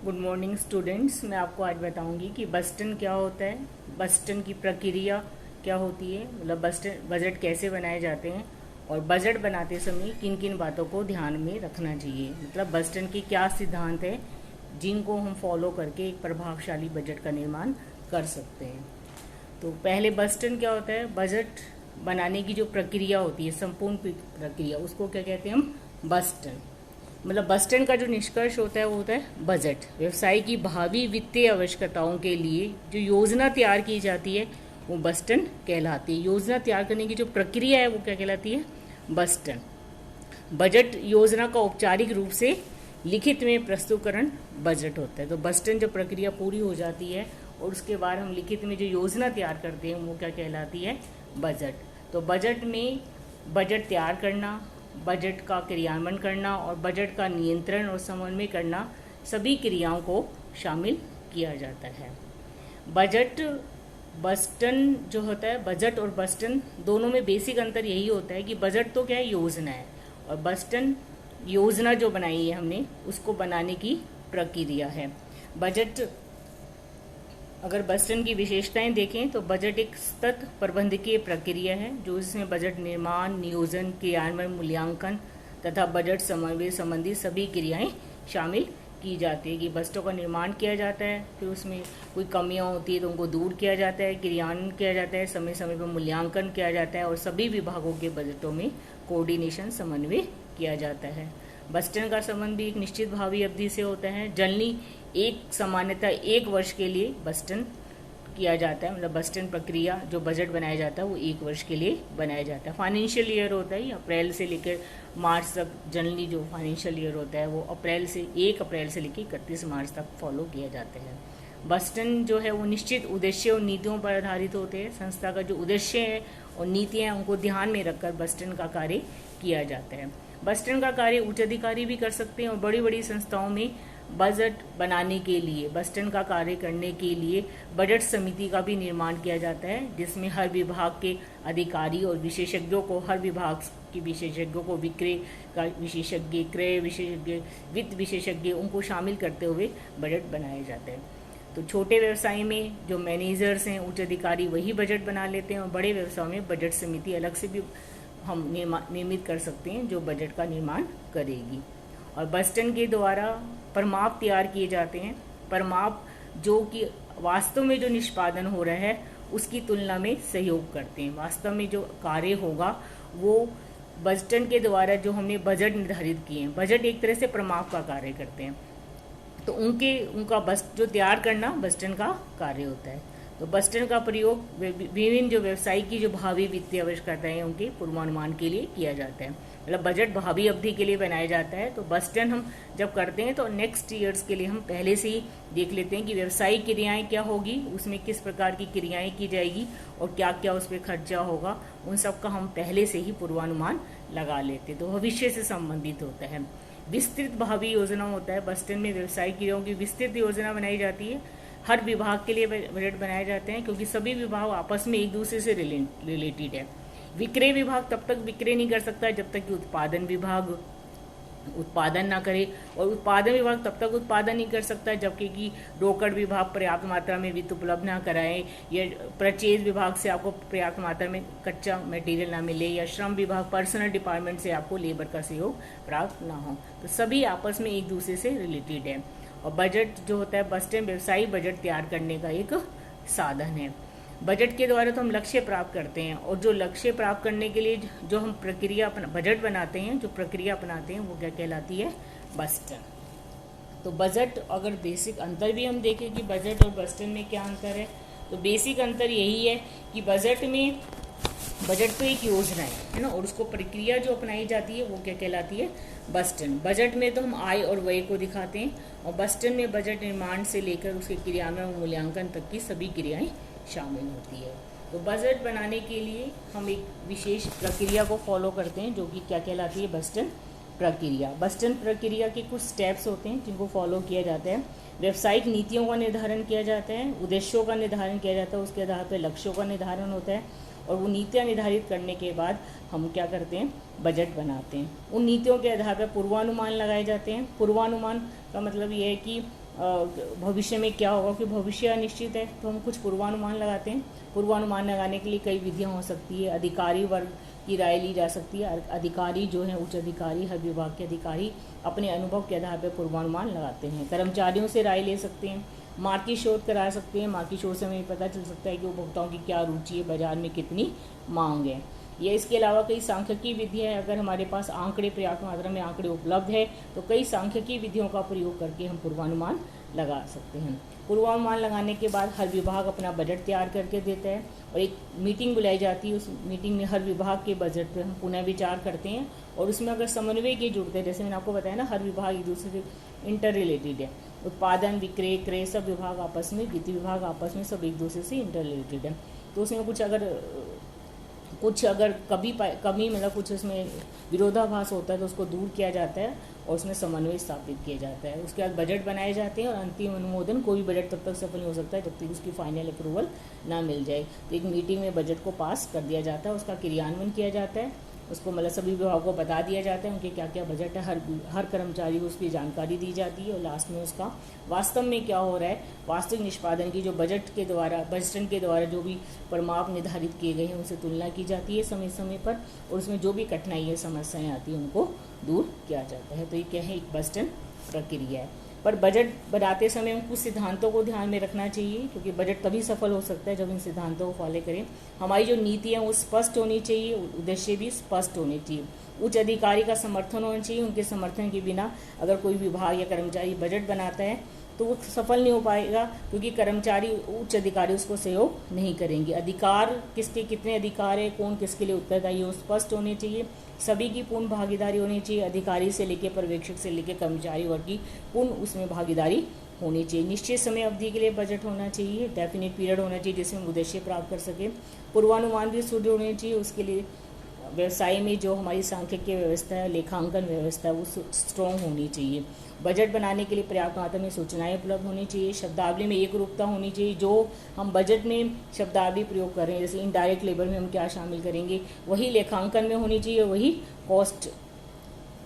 Good morning students. मैं आपको आज बताऊंगी कि बजटन क्या होता है, बजटन की प्रक्रिया क्या होती है, मतलब बजट कैसे बनाए जाते हैं और बजट बनाते समय किन किन बातों को ध्यान में रखना चाहिए। मतलब बजटन के क्या सिद्धांत हैं जिनको हम फॉलो करके एक प्रभावशाली बजट का निर्माण कर सकते हैं। तो पहले बजटन क्या होता है, बजट बनाने की जो प्रक्रिया होती है, संपूर्ण प्रक्रिया, उसको क्या कहते हैं हम, बजटन। मतलब बजटन का जो निष्कर्ष होता है वो होता है बजट। व्यवसाय की भावी वित्तीय आवश्यकताओं के लिए जो योजना तैयार की जाती है वो बजटन कहलाती है। योजना तैयार करने की जो प्रक्रिया है वो क्या कहलाती है, बजटन। बजट योजना का औपचारिक रूप से लिखित में प्रस्तुतिकरण बजट होता है। तो बजटन जब प्रक्रिया पूरी हो जाती है और उसके बाद हम लिखित में जो योजना तैयार करते हैं वो क्या कहलाती है, बजट। तो बजट में बजट तैयार करना, बजट का क्रियान्वयन करना और बजट का नियंत्रण और समन्वय करना, सभी क्रियाओं को शामिल किया जाता है। बजट बजटन जो होता है, बजट और बजटन दोनों में बेसिक अंतर यही होता है कि बजट तो क्या है, योजना है, और बजटन योजना जो बनाई है हमने उसको बनाने की प्रक्रिया है। बजट, अगर बजटन की विशेषताएं देखें तो बजट एक सतत प्रबंधकीय प्रक्रिया है जो इसमें बजट निर्माण, नियोजन, क्रियान्वयन, मूल्यांकन तथा बजट समन्वय संबंधी सभी क्रियाएं शामिल की जाती है। कि बजटों का निर्माण किया जाता है, फिर उसमें कोई कमियां होती है तो उनको दूर किया जाता है, क्रियान्वयन किया जाता है, समय समय पर मूल्यांकन किया जाता है और सभी विभागों के बजटों में कोऑर्डिनेशन, समन्वय किया जाता है। बजटन का संबंध भी एक निश्चित भावी अवधि से होता है। जनरली एक सामान्यतः एक वर्ष के लिए बजटन किया जाता है। मतलब बजटन प्रक्रिया जो बजट बनाया जाता है वो एक वर्ष के लिए बनाया जाता है। फाइनेंशियल ईयर होता है अप्रैल से लेकर मार्च तक। जनरली जो फाइनेंशियल ईयर होता है वो 1 अप्रैल से लेकर 31 मार्च तक फॉलो किया जाता है। बजटन जो है वो निश्चित उद्देश्य और नीतियों पर आधारित होते हैं। संस्था का जो उद्देश्य है और नीतियाँ हैं उनको ध्यान में रखकर बजटन का कार्य किया जाता है। बजटन का कार्य उच्च अधिकारी भी कर सकते हैं और बड़ी बड़ी संस्थाओं में बजट बनाने के लिए, बजटन का कार्य करने के लिए बजट समिति का भी निर्माण किया जाता है, जिसमें हर विभाग के अधिकारी और विशेषज्ञों को, हर विभाग के विशेषज्ञों को, विक्रय का विशेषज्ञ, क्रय विशेषज्ञ, वित्त विशेषज्ञ, उनको शामिल करते हुए बजट बनाया जाता है। तो छोटे व्यवसाय में जो मैनेजर्स हैं, उच्च अधिकारी, वही बजट बना लेते हैं और बड़े व्यवसाय में बजट समिति अलग से भी हम नियमित कर सकते हैं जो बजट का निर्माण करेगी। और बजटन के द्वारा प्रमाप तैयार किए जाते हैं। प्रमाप जो कि वास्तव में जो निष्पादन हो रहा है उसकी तुलना में सहयोग करते हैं। वास्तव में जो कार्य होगा वो बजटन के द्वारा जो हमने बजट निर्धारित किए हैं, बजट एक तरह से प्रमाप का कार्य करते हैं। तो उनका जो तैयार करना बजटन का कार्य होता है। तो बजटन का प्रयोग विभिन्न जो व्यवसाय की जो भावी वित्तीय आवश्यकताएं हैं उनके पूर्वानुमान के लिए किया जाता है। मतलब बजट भावी अवधि के लिए बनाया जाता है। तो बजटन हम जब करते हैं तो नेक्स्ट ईयर्स के लिए हम पहले से ही देख लेते हैं कि व्यवसायिक क्रियाएं क्या होगी, उसमें किस प्रकार की क्रियाएं की जाएगी और क्या क्या उस पर खर्चा होगा, उन सब का हम पहले से ही पूर्वानुमान लगा लेते हैं। तो भविष्य से संबंधित होता है। विस्तृत भावी योजना होता है। बजटन में व्यवसायिक क्रियाओं की विस्तृत योजना बनाई जाती है। हर विभाग के लिए बजट बनाए जाते हैं क्योंकि सभी विभाग आपस में एक दूसरे से रिलेटेड है। विक्रय विभाग तब तक विक्रय नहीं कर सकता जब तक कि उत्पादन विभाग उत्पादन ना करे, और उत्पादन विभाग तब तक उत्पादन नहीं कर सकता जबकि कि रोकड़ विभाग पर्याप्त मात्रा में वित्त उपलब्ध ना कराए, या परचेज विभाग से आपको पर्याप्त मात्रा में कच्चा मटेरियल ना मिले, या श्रम विभाग पर्सनल डिपार्टमेंट से आपको लेबर का सहयोग प्राप्त ना हो। तो सभी आपस में एक दूसरे से रिलेटेड है। और बजट जो होता है, बजटन व्यवसायिक बजट तैयार करने का एक साधन है। बजट के द्वारा तो हम लक्ष्य प्राप्त करते हैं, और जो लक्ष्य प्राप्त करने के लिए जो हम प्रक्रिया बजट बनाते हैं, जो प्रक्रिया अपनाते हैं वो क्या कहलाती है, बजटन। तो बजट, अगर बेसिक अंतर भी हम देखें कि बजट और बजटन में क्या अंतर है, तो बेसिक अंतर यही है कि बजट तो एक योजना है ना, और उसको प्रक्रिया जो अपनाई जाती है वो क्या कहलाती है, बजटन। बजट में तो हम आय और व्यय को दिखाते हैं, और बजटन में बजट निर्माण से लेकर उसके क्रियान्वयन और मूल्यांकन तक की सभी क्रियाएं शामिल होती है। तो बजट बनाने के लिए हम एक विशेष प्रक्रिया को फॉलो करते हैं जो कि क्या कहलाती है, बजटन प्रक्रिया। बजटन प्रक्रिया के कुछ स्टेप्स होते हैं जिनको फॉलो किया जाता है। व्यावसायिक नीतियों का निर्धारण किया जाता है, उद्देश्यों का निर्धारण किया जाता है, उसके आधार पर लक्ष्यों का निर्धारण होता है, और वो नीतियाँ निर्धारित करने के बाद हम क्या करते हैं, बजट बनाते हैं। उन नीतियों के आधार पर पूर्वानुमान लगाए जाते हैं। पूर्वानुमान का मतलब ये है कि भविष्य में क्या होगा, कि भविष्य अनिश्चित है, तो हम कुछ पूर्वानुमान लगाते हैं। पूर्वानुमान लगाने के लिए कई विधियां हो सकती है। अधिकारी वर्ग की राय ली जा सकती है। अधिकारी जो है, उच्च अधिकारी, हर विभाग के अधिकारी अपने अनुभव के आधार पर पूर्वानुमान लगाते हैं। कर्मचारियों से राय ले सकते हैं। मार्केट शोध करा सकते हैं। मार्केट शोध से हमें पता चल सकता है कि उपभोक्ताओं की क्या रुचि है, बाजार में कितनी मांग है। ये इसके अलावा कई सांख्यिकी विधियाँ हैं। अगर हमारे पास आंकड़े, पर्याप्त मात्रा में आंकड़े उपलब्ध है, तो कई सांख्यिकी विधियों का प्रयोग करके हम पूर्वानुमान लगा सकते हैं। पूर्वानुमान लगाने के बाद हर विभाग अपना बजट तैयार करके देता है और एक मीटिंग बुलाई जाती है। उस मीटिंग में हर विभाग के बजट पर हम पुनः विचार करते हैं और उसमें अगर समन्वय के जुड़ते हैं, जैसे मैंने आपको बताया ना, हर विभाग एक दूसरे से इंटर रिलेटेड है। उत्पादन, विक्रय, क्रय सब विभाग आपस में, वित्तीय विभाग आपस में सब एक दूसरे से इंटर रिलेटेड है। तो उसमें कुछ अगर कमी मतलब कुछ उसमें विरोधाभास होता है तो उसको दूर किया जाता है और उसमें समन्वय स्थापित किया जाता है। उसके बाद बजट बनाए जाते हैं और अंतिम अनुमोदन, कोई भी बजट तब तक सफल नहीं हो सकता है जब तक उसकी फाइनल अप्रूवल ना मिल जाए। तो एक मीटिंग में बजट को पास कर दिया जाता है, उसका क्रियान्वयन किया जाता है, उसको मतलब सभी विभागों को बता दिया जाता है उनके क्या क्या बजट है। हर कर्मचारी को उसकी जानकारी दी जाती है और लास्ट में उसका वास्तव में क्या हो रहा है, वास्तविक निष्पादन की जो बजट के द्वारा जो भी परिमाप निर्धारित किए गए हैं उनसे तुलना की जाती है समय समय पर, और उसमें जो भी कठिनाइयाँ समस्याएं आती हैं उनको दूर किया जाता है। तो ये क्या है, एक बजट प्रक्रिया है। पर बजट बनाते समय हम कुछ सिद्धांतों को ध्यान में रखना चाहिए, क्योंकि बजट तभी सफल हो सकता है जब इन सिद्धांतों को फॉलो करें। हमारी जो नीति है वो स्पष्ट होनी चाहिए, उद्देश्य भी स्पष्ट होने चाहिए। उच्च अधिकारी का समर्थन होना चाहिए। उनके समर्थन के बिना अगर कोई विभाग या कर्मचारी बजट बनाता है तो वो सफल नहीं हो पाएगा, क्योंकि कर्मचारी, उच्च अधिकारी उसको सहयोग नहीं करेंगे। अधिकार किसके कितने अधिकार है, कौन किसके लिए उत्तरदायी है, वो स्पष्ट होने चाहिए। सभी की पूर्ण भागीदारी होनी चाहिए। अधिकारी से लेकर, पर्यवेक्षक से लेकर कर्मचारी वर्ग की पूर्ण उसमें भागीदारी होनी चाहिए। निश्चित समय अवधि के लिए बजट होना चाहिए, डेफिनेट पीरियड होना चाहिए जिसमें हम उद्देश्य प्राप्त कर सकें। पूर्वानुमान भी सुदृढ़ होने चाहिए। उसके लिए व्यवसाय में जो हमारी सांख्यिकीय व्यवस्था है, लेखांकन व्यवस्था है, वो स्ट्रॉन्ग होनी चाहिए। बजट बनाने के लिए पर्याप्त मात्रा में सूचनाएं उपलब्ध होनी चाहिए। शब्दावली में एक रूपता होनी चाहिए। जो हम बजट में शब्दावली प्रयोग कर रहे हैं, जैसे इनडायरेक्ट लेबर में हम क्या शामिल करेंगे, वही लेखांकन में होनी चाहिए, वही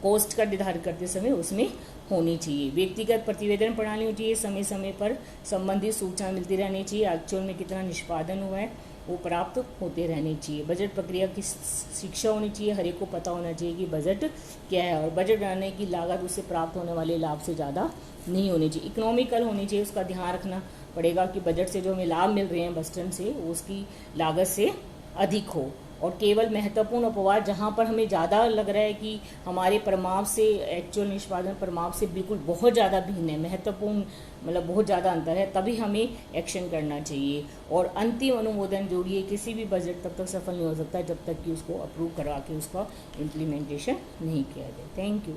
कॉस्ट का निर्धारण करते समय उसमें होनी चाहिए। व्यक्तिगत प्रतिवेदन प्रणाली होनी चाहिए। समय समय पर संबंधित सूचना मिलती रहनी चाहिए। एक्चुअल में कितना निष्पादन हुआ है वो प्राप्त होते रहने चाहिए। बजट प्रक्रिया की शिक्षा होनी चाहिए। हर एक को पता होना चाहिए कि बजट क्या है, और बजट बनाने की लागत उससे प्राप्त होने वाले लाभ से ज़्यादा नहीं होनी चाहिए। इकोनॉमिकल होनी चाहिए। उसका ध्यान रखना पड़ेगा कि बजट से जो हमें लाभ मिल रहे हैं बजट से, वो उसकी लागत से अधिक हो। और केवल महत्वपूर्ण अपवाद जहाँ पर हमें ज़्यादा लग रहा है कि हमारे परिमाप से, एक्चुअल निष्पादन परिमाप से बिल्कुल बहुत ज़्यादा भिन्न है, महत्वपूर्ण मतलब बहुत ज़्यादा अंतर है, तभी हमें एक्शन करना चाहिए। और अंतिम अनुमोदन जोड़िए, किसी भी बजट तब तक सफल नहीं हो सकता जब तक कि उसको अप्रूव करा के उसका इम्प्लीमेंटेशन नहीं किया जाए। Thank you.